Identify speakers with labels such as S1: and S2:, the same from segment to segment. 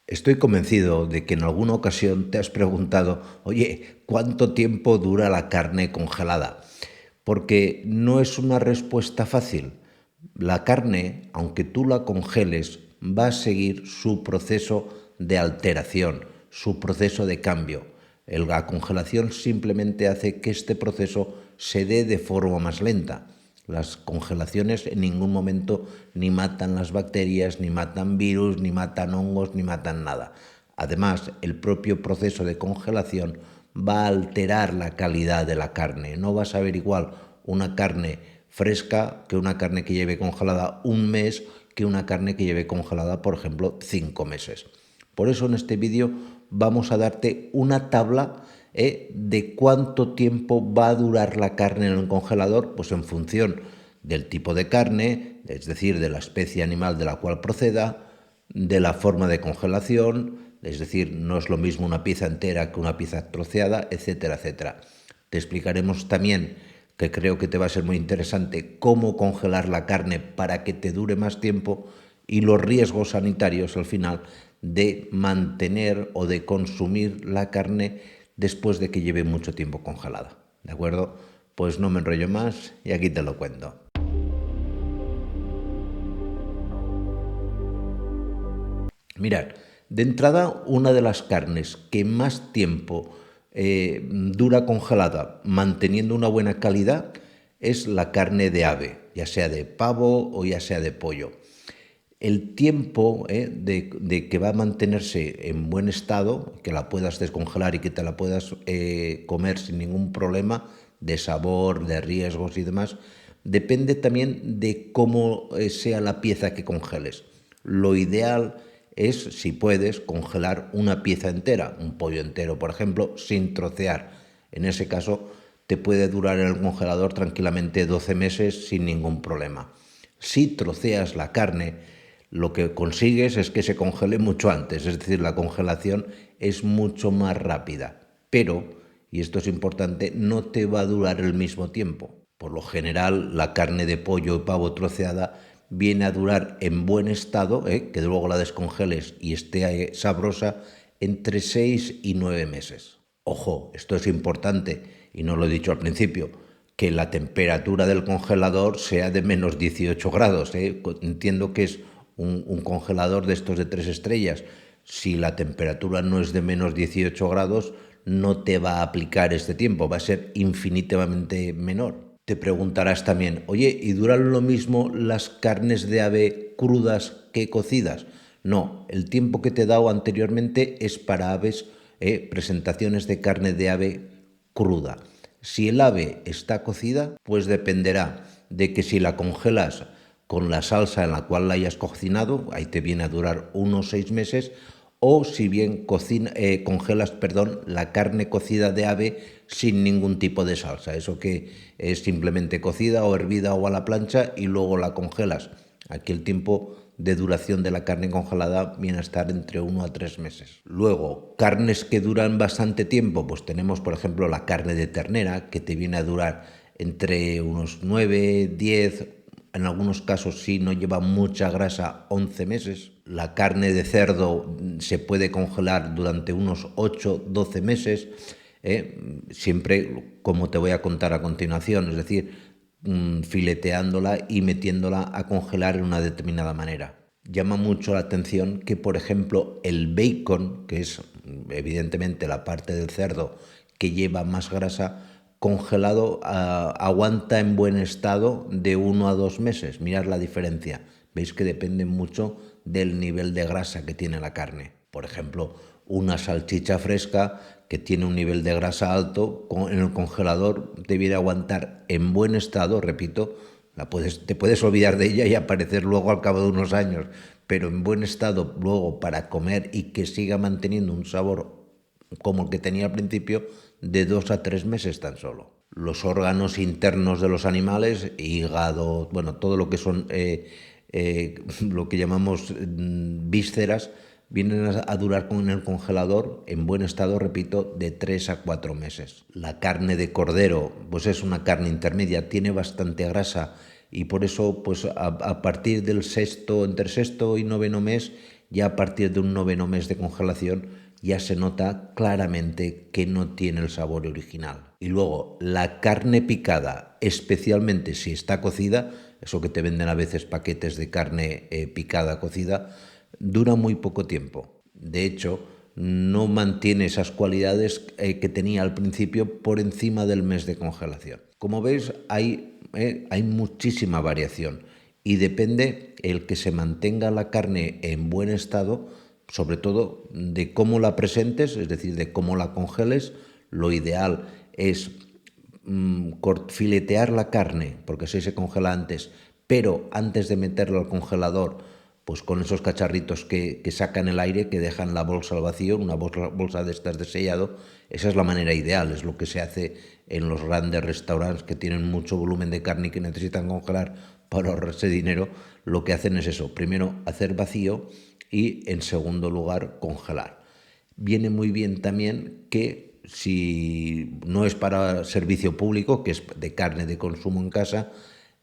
S1: Estoy convencido de que en alguna ocasión te has preguntado, oye, ¿cuánto tiempo dura la carne congelada? Porque no es una respuesta fácil. La carne, aunque tú la congeles, va a seguir su proceso de alteración, su proceso de cambio. La congelación simplemente hace que este proceso se dé de forma más lenta. Las congelaciones en ningún momento ni matan las bacterias, ni matan virus, ni matan hongos, ni matan nada. Además, el propio proceso de congelación va a alterar la calidad de la carne. No vas a ver igual una carne fresca que una carne que lleve congelada un mes que una carne que lleve congelada, por ejemplo, 5 meses. Por eso en este vídeo vamos a darte una tabla de cuánto tiempo va a durar la carne en el congelador, pues en función del tipo de carne, es decir, de la especie animal de la cual proceda, de la forma de congelación, es decir, no es lo mismo una pieza entera que una pieza troceada, etcétera, etcétera. Te explicaremos también, que creo que te va a ser muy interesante, cómo congelar la carne para que te dure más tiempo y los riesgos sanitarios al final de mantener o de consumir la carne después de que lleve mucho tiempo congelada. ¿De acuerdo? Pues no me enrollo más y aquí te lo cuento. Mirad, de entrada, una de las carnes que más tiempo dura congelada manteniendo una buena calidad es la carne de ave, ya sea de pavo o ya sea de pollo. El tiempo de que va a mantenerse en buen estado, que la puedas descongelar y que te la puedas comer sin ningún problema de sabor, de riesgos y demás, depende también de cómo sea la pieza que congeles. Lo ideal es, si puedes, congelar una pieza entera, un pollo entero, por ejemplo, sin trocear. En ese caso, te puede durar en el congelador tranquilamente 12 meses sin ningún problema. Si troceas la carne, lo que consigues es que se congele mucho antes, es decir, la congelación es mucho más rápida, pero, y esto es importante, no te va a durar el mismo tiempo. Por lo general, la carne de pollo y pavo troceada viene a durar en buen estado, que luego la descongeles y esté sabrosa, entre 6 y 9 meses. Ojo, esto es importante, y no lo he dicho al principio, que la temperatura del congelador sea de menos 18 grados. Entiendo que es un congelador de estos de 3 estrellas. Si la temperatura no es de menos 18 grados, no te va a aplicar este tiempo, va a ser infinitamente menor. Te preguntarás también, oye, ¿y duran lo mismo las carnes de ave crudas que cocidas? No, el tiempo que te he dado anteriormente es para aves, presentaciones de carne de ave cruda. Si el ave está cocida, pues dependerá de que si la congelas con la salsa en la cual la hayas cocinado, ahí te viene a durar unos 6 meses, o si bien congelas la carne cocida de ave sin ningún tipo de salsa, eso que es simplemente cocida o hervida o a la plancha y luego la congelas. Aquí el tiempo de duración de la carne congelada viene a estar entre 1 a 3 meses. Luego, carnes que duran bastante tiempo, pues tenemos por ejemplo la carne de ternera, que te viene a durar entre unos 9, 10, en algunos casos si no lleva mucha grasa, 11 meses. La carne de cerdo se puede congelar durante unos 8, 12 meses, siempre como te voy a contar a continuación, es decir, fileteándola y metiéndola a congelar en una determinada manera. Llama mucho la atención que, por ejemplo, el bacon, que es evidentemente la parte del cerdo que lleva más grasa, congelado aguanta en buen estado de 1 a 2 meses. Mirad la diferencia. Veis que depende mucho del nivel de grasa que tiene la carne. Por ejemplo, una salchicha fresca que tiene un nivel de grasa alto, en el congelador debiera aguantar en buen estado, repito, te puedes olvidar de ella y aparecer luego al cabo de unos años, pero en buen estado luego para comer y que siga manteniendo un sabor como el que tenía al principio, de 2 a 3 meses tan solo. Los órganos internos de los animales, hígado, bueno, todo lo que son lo que llamamos vísceras, vienen a durar en el congelador en buen estado, repito, de 3 a 4 meses. La carne de cordero, pues es una carne intermedia, tiene bastante grasa y por eso, pues a partir del entre sexto y noveno mes, ya a partir de un noveno mes de congelación ya se nota claramente que no tiene el sabor original. Y luego, la carne picada, especialmente si está cocida, eso que te venden a veces paquetes de carne picada cocida, dura muy poco tiempo. De hecho, no mantiene esas cualidades que tenía al principio por encima del mes de congelación. Como veis, hay muchísima variación y depende el que se mantenga la carne en buen estado, sobre todo de cómo la presentes, es decir, de cómo la congeles. Lo ideal es filetear la carne, porque así se congela antes, pero antes de meterlo al congelador, pues con esos cacharritos que sacan el aire, que dejan la bolsa al vacío, una bolsa de estas de sellado. Esa es la manera ideal, es lo que se hace en los grandes restaurantes que tienen mucho volumen de carne y que necesitan congelar para ahorrarse dinero. Lo que hacen es eso: primero hacer vacío y en segundo lugar congelar. Viene muy bien también que, si no es para servicio público, que es de carne de consumo en casa,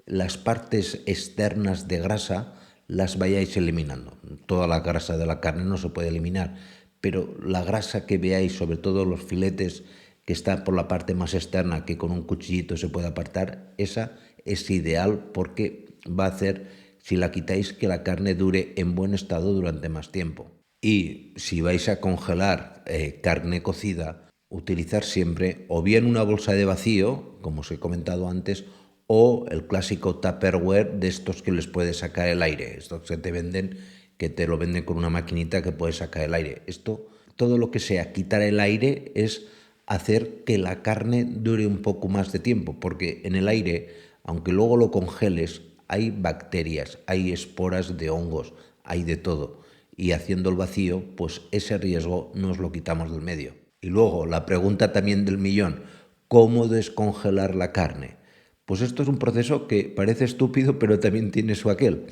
S1: las partes externas de grasa las vayáis eliminando. Toda la grasa de la carne no se puede eliminar, pero la grasa que veáis, sobre todo los filetes que está por la parte más externa, que con un cuchillito se puede apartar, esa es ideal porque va a hacer, si la quitáis, que la carne dure en buen estado durante más tiempo. Y si vais a congelar carne cocida, utilizar siempre o bien una bolsa de vacío, como os he comentado antes, o el clásico Tupperware de estos que les puede sacar el aire. Estos que te venden, que te lo venden con una maquinita que puede sacar el aire. Esto, todo lo que sea quitar el aire, es hacer que la carne dure un poco más de tiempo, porque en el aire, aunque luego lo congeles, hay bacterias, hay esporas de hongos, hay de todo. Y haciendo el vacío, pues ese riesgo nos lo quitamos del medio. Y luego, la pregunta también del millón: ¿cómo descongelar la carne? Pues esto es un proceso que parece estúpido, pero también tiene su aquel.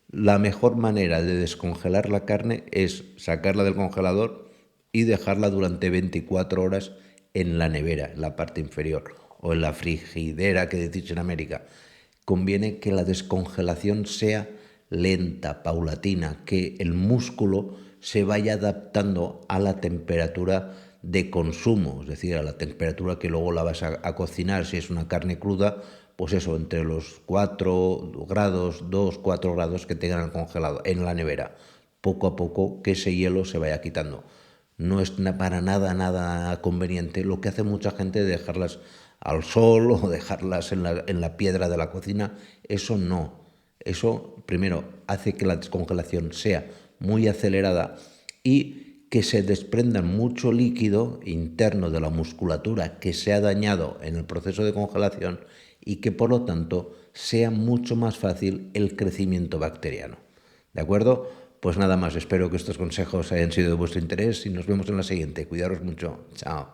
S1: La mejor manera de descongelar la carne es sacarla del congelador y dejarla durante 24 horas en la nevera, en la parte inferior, o en la frigidera que decís en América. Conviene que la descongelación sea lenta, paulatina, que el músculo se vaya adaptando a la temperatura de consumo, es decir, a la temperatura que luego la vas a cocinar. Si es una carne cruda, pues eso, entre los 4 grados, 2, 4 grados que tengan el congelado en la nevera. Poco a poco que ese hielo se vaya quitando. No es para nada conveniente lo que hace mucha gente, de dejarlas al sol o dejarlas en la piedra de la cocina. Eso no. Eso, primero, hace que la descongelación sea muy acelerada y que se desprenda mucho líquido interno de la musculatura que se ha dañado en el proceso de congelación, y que por lo tanto sea mucho más fácil el crecimiento bacteriano. ¿De acuerdo? Pues nada más, espero que estos consejos hayan sido de vuestro interés y nos vemos en la siguiente. Cuidaros mucho. Chao.